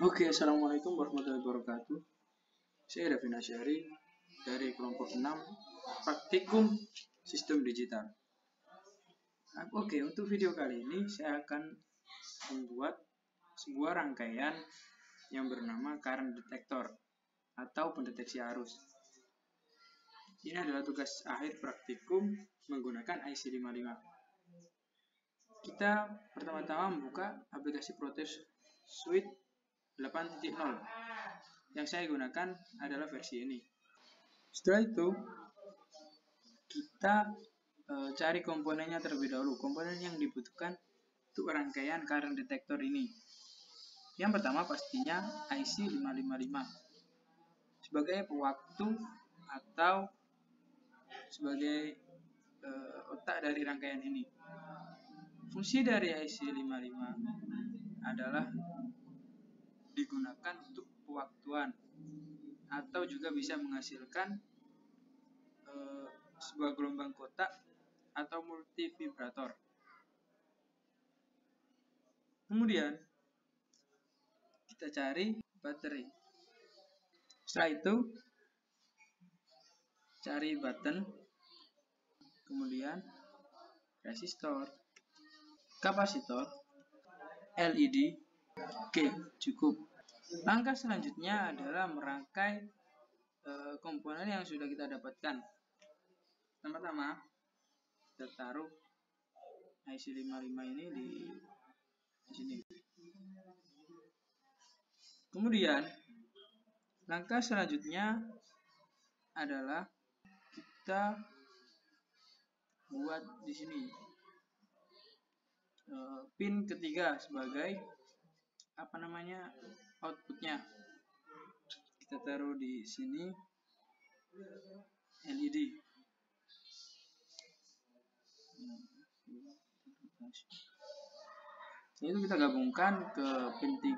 Oke, assalamualaikum warahmatullahi wabarakatuh. Saya Davina Syari dari kelompok 6 Praktikum Sistem Digital. Oke, untuk video kali ini saya akan membuat sebuah rangkaian yang bernama current detector atau pendeteksi arus. Ini adalah tugas akhir praktikum menggunakan IC55. Kita pertama-tama membuka aplikasi Proteus Suite 8.0 yang saya gunakan adalah versi ini. Setelah itu kita cari komponennya terlebih dahulu, komponen yang dibutuhkan untuk rangkaian current detector ini. Yang pertama pastinya IC555 sebagai pewaktu atau sebagai otak dari rangkaian ini. Fungsi dari IC55 adalah digunakan untuk pewaktuan atau juga bisa menghasilkan sebuah gelombang kotak atau multivibrator. Kemudian kita cari baterai. Setelah itu cari button, kemudian resistor, kapasitor, LED. Oke, cukup. Langkah selanjutnya adalah merangkai komponen yang sudah kita dapatkan. Pertama-tama kita taruh IC55 ini di sini. Kemudian langkah selanjutnya adalah kita buat di sini pin ketiga sebagai outputnya. Kita taruh di sini LED. Itu kita gabungkan ke pin 3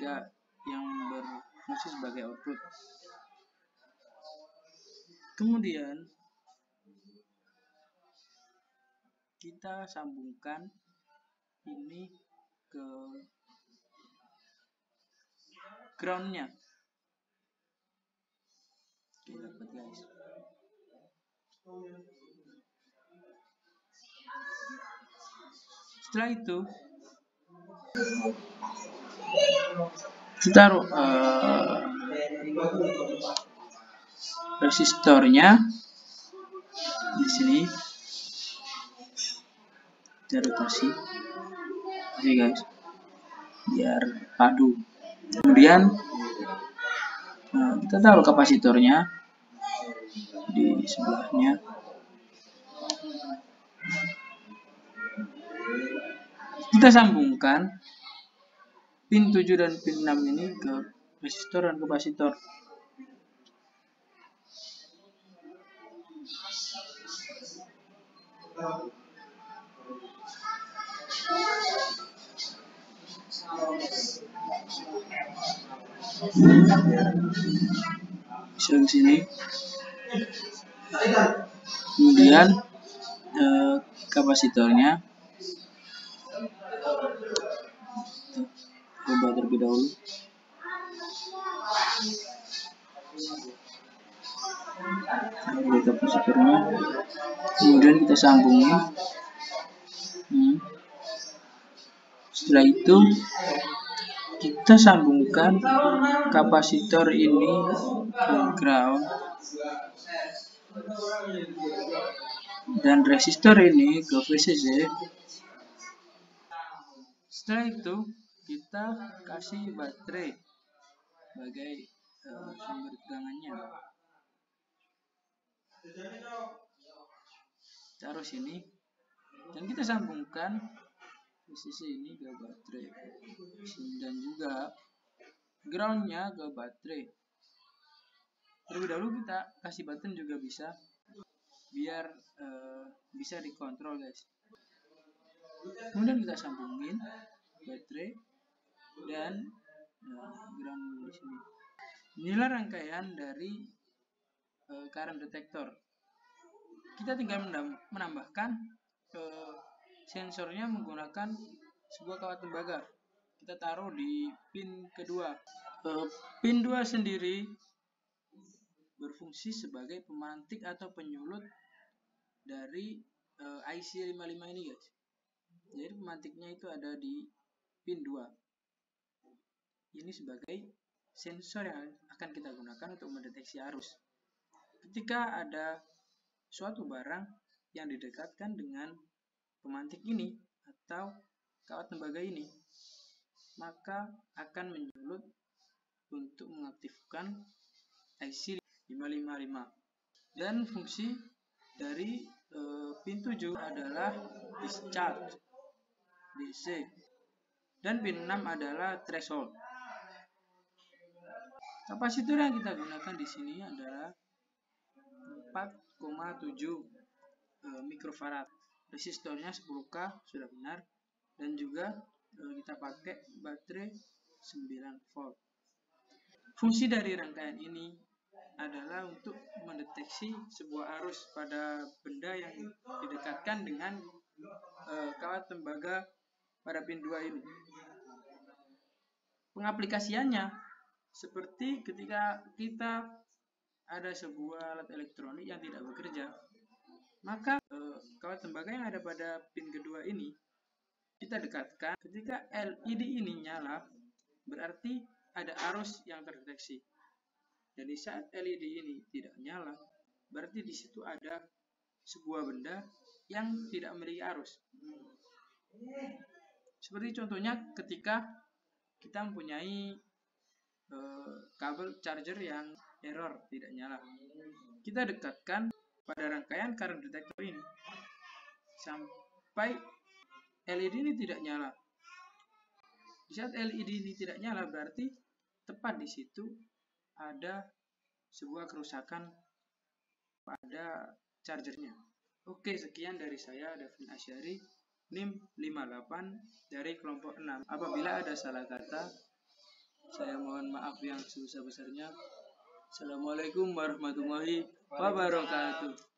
yang berfungsi sebagai output. Kemudian kita sambungkan ini ke groundnya. Oke, dapat guys. Setelah itu kita taruh resistornya di sini. Kita rotasi, oke guys, biar padu. Kemudian kita taruh kapasitornya di sebelahnya. Kita sambungkan pin 7 dan pin 6 ini ke resistor dan kapasitor. Bisa ke sini. Kemudian kapasitornya coba terlebih dahulu. Kapasitornya, kemudian kita sambungi. Setelah itu kita sambungkan kapasitor ini ke ground dan resistor ini ke VCC. Setelah itu kita kasih baterai sebagai sumber tegangannya. Taruh sini dan kita sambungkan VCC ini ke baterai dan juga groundnya ke baterai. Terlebih dahulu kita kasih button juga bisa, biar bisa dikontrol guys. Kemudian kita sambungin baterai dan ground di sini. Inilah rangkaian dari current detector. Kita tinggal menambahkan sensornya menggunakan sebuah kawat tembaga. kita taruh di pin kedua. Pin 2 sendiri berfungsi sebagai pemantik atau penyulut dari IC 55 ini guys. Jadi pemantiknya itu ada di pin 2. Ini sebagai sensor yang akan kita gunakan untuk mendeteksi arus. Ketika ada suatu barang yang didekatkan dengan pemantik ini atau kawat tembaga ini, maka akan menyulut untuk mengaktifkan IC 555. Dan fungsi dari pin 7 adalah discharge DC, dan pin 6 adalah threshold. Kapasitor yang kita gunakan di sini adalah 4,7 mikrofarad. Resistornya 10K sudah benar, dan juga kita pakai baterai 9 volt. Fungsi dari rangkaian ini adalah untuk mendeteksi sebuah arus pada benda yang didekatkan dengan kawat tembaga pada pin 2 ini. Pengaplikasiannya seperti ketika kita ada sebuah alat elektronik yang tidak bekerja, maka kawat tembaga yang ada pada pin kedua ini kita dekatkan. Ketika LED ini nyala, berarti ada arus yang terdeteksi. Jadi saat LED ini tidak nyala, berarti di situ ada sebuah benda yang tidak memiliki arus. Seperti contohnya ketika kita mempunyai kabel charger yang error, tidak nyala. Kita dekatkan pada rangkaian current detector ini sampai LED ini tidak nyala. Di saat LED ini tidak nyala, berarti tepat di situ ada sebuah kerusakan pada chargernya. Oke, sekian dari saya, Davin Asyari, NIM 58 dari kelompok 6. Apabila ada salah kata, saya mohon maaf yang sebesar-besarnya. Assalamualaikum warahmatullahi wabarakatuh.